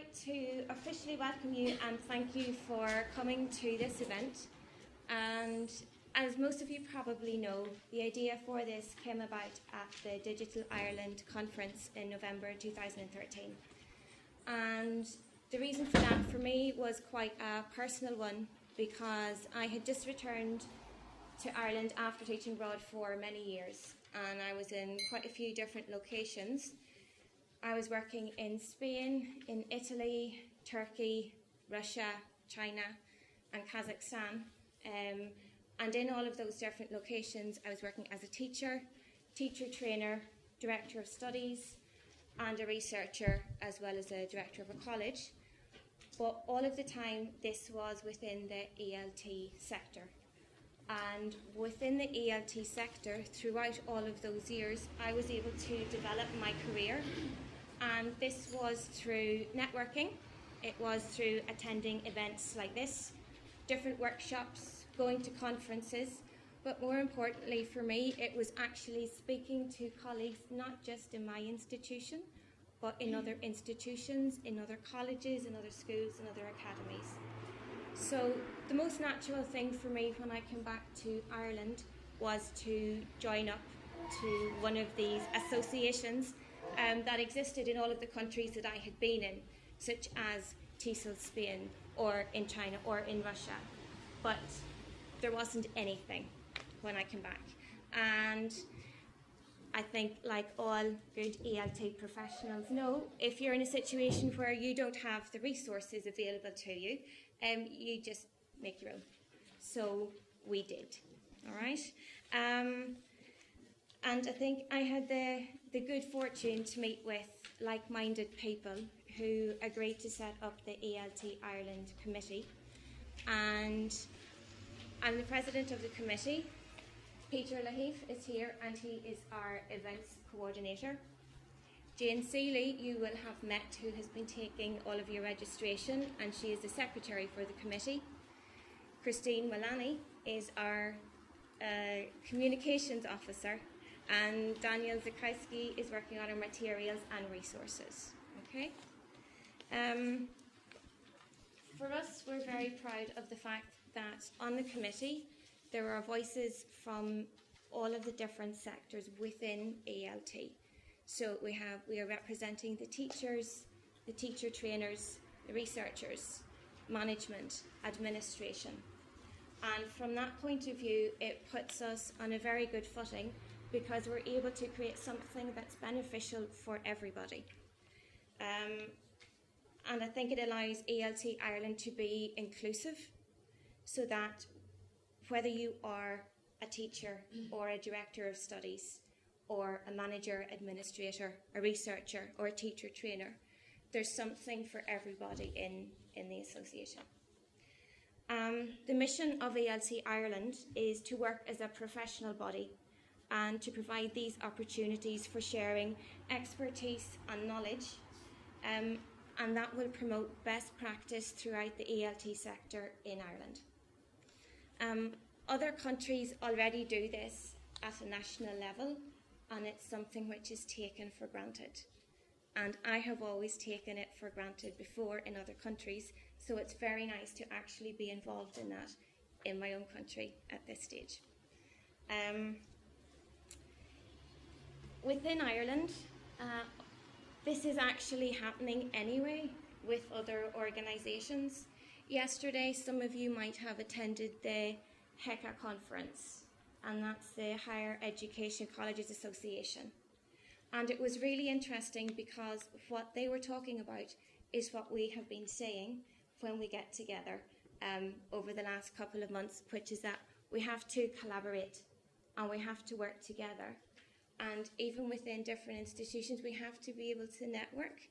like to officially welcome you and thank you for coming to this event. And as most of you probably know, the idea for this came about at the Digital Ireland conference in November 2013. And the reason for that for me was quite a personal one, because I had just returned to Ireland after teaching abroad for many years, and I was in quite a few different locations. I was working in Spain, in Italy, Turkey, Russia, China and Kazakhstan. And in all of those different locations, I was working as a teacher, teacher trainer, director of studies, and a researcher, as well as a director of a college. But all of the time, this was within the ELT sector. And within the ELT sector, throughout all of those years, I was able to develop my career. And this was through networking. It was through attending events like this, different workshops, going to conferences. But more importantly for me, it was actually speaking to colleagues, not just in my institution, but in other institutions, in other colleges, in other schools, and other academies. So the most natural thing for me when I came back to Ireland was to join up to one of these associations that existed in all of the countries that I had been in, such as TESOL Spain, or in China, or in Russia. But there wasn't anything when I came back. And I think, like all good ELT professionals know, if you're in a situation where you don't have the resources available to you, you just make your own. So we did, all right? And I think I had the good fortune to meet with like-minded people who agreed to set up the ELT Ireland committee. And I'm the president of the committee. Peter Lahiff is here, and he is our events coordinator. Jane Seeley, you will have met, who has been taking all of your registration, and she is the secretary for the committee. Christine Mullaney is our communications officer, and Daniel Zakowski is working on our materials and resources. Okay. For us, we're very proud of the fact that on the committee there are voices from all of the different sectors within ELT. So we are representing the teachers, the teacher trainers, the researchers, management, administration. And from that point of view, it puts us on a very good footing, because we're able to create something that's beneficial for everybody. And I think it allows ELT Ireland to be inclusive, so that whether you are a teacher or a director of studies or a manager, administrator, a researcher or a teacher trainer, there's something for everybody in the association. The mission of ELT Ireland is to work as a professional body and to provide these opportunities for sharing expertise and knowledge, and that will promote best practice throughout the ELT sector in Ireland. Other countries already do this at a national level, and it's something which is taken for granted. And I have always taken it for granted before in other countries, so it's very nice to actually be involved in that in my own country at this stage. Within Ireland, this is actually happening anyway with other organisations. Yesterday, some of you might have attended the HECA conference, and that's the Higher Education Colleges Association. And it was really interesting, because what they were talking about is what we have been saying when we get together over the last couple of months, which is that we have to collaborate and we have to work together. And even within different institutions, we have to be able to network.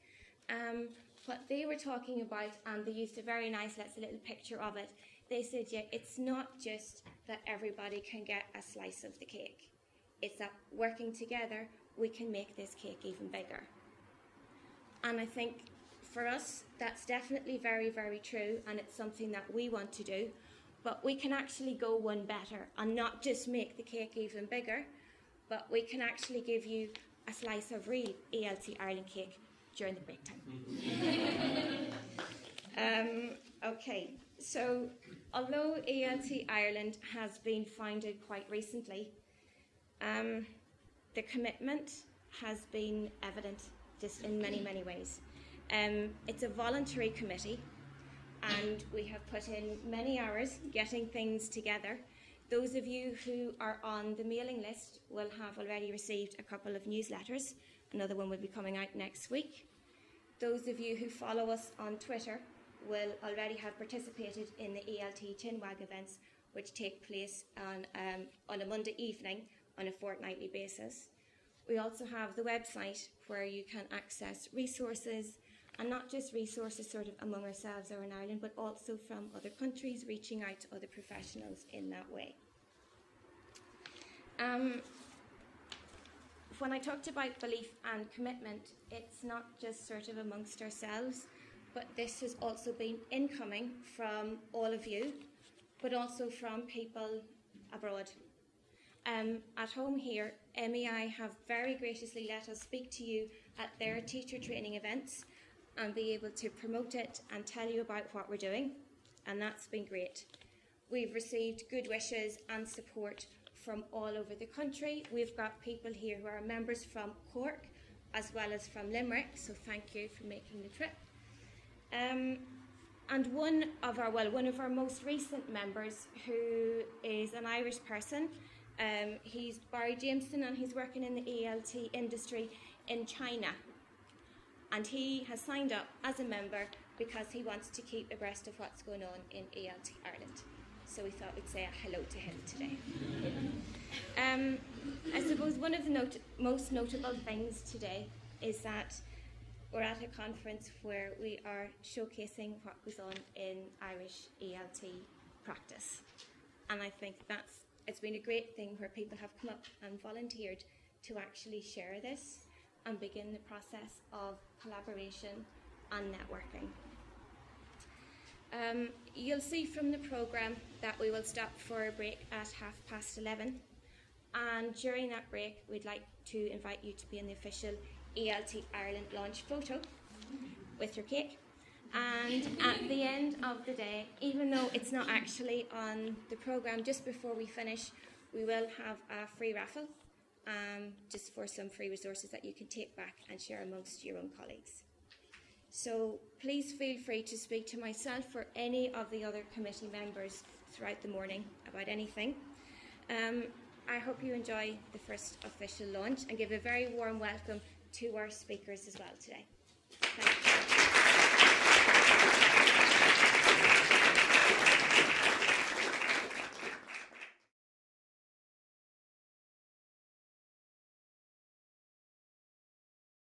What they were talking about, and they used a very nice little picture of it, they said, yeah, it's not just that everybody can get a slice of the cake. It's that working together, we can make this cake even bigger. And I think for us, that's definitely very, very true, and it's something that we want to do. But we can actually go one better and not just make the cake even bigger, but we can actually give you a slice of real ELT Ireland cake during the break time. Okay, so although ELT Ireland has been founded quite recently, the commitment has been evident just in many, many ways. It's a voluntary committee, and we have put in many hours getting things together. Those of you who are on the mailing list will have already received a couple of newsletters. Another one will be coming out next week. Those of you who follow us on Twitter will already have participated in the ELT Tinwag events, which take place on a Monday evening on a fortnightly basis. We also have the website where you can access resources, and not just resources sort of among ourselves or in Ireland, but also from other countries, reaching out to other professionals in that way. When I talked about belief and commitment, it's not just sort of amongst ourselves, but this has also been incoming from all of you, but also from people abroad. At home here, MEI have very graciously let us speak to you at their teacher training events and be able to promote it and tell you about what we're doing, and that's been great. We've received good wishes and support from all over the country. We've got people here who are members from Cork as well as from Limerick, so thank you for making the trip. And one of our most recent members, who is an Irish person, he's Barry Jameson, and he's working in the ELT industry in China. And he has signed up as a member because he wants to keep abreast of what's going on in ELT Ireland. So we thought we'd say a hello to him today. I suppose one of the most notable things today is that we're at a conference where we are showcasing what goes on in Irish ELT practice. And I think it's been a great thing where people have come up and volunteered to actually share this and begin the process of collaboration and networking. You'll see from the programme that we will stop for a break at 11:30, and during that break we'd like to invite you to be in the official ELT Ireland launch photo with your cake. And at the end of the day, even though it's not actually on the programme, just before we finish, we will have a free raffle, just for some free resources that you can take back and share amongst your own colleagues. So please feel free to speak to myself or any of the other committee members throughout the morning about anything. I hope you enjoy the first official launch and give a very warm welcome to our speakers as well today. Thank you.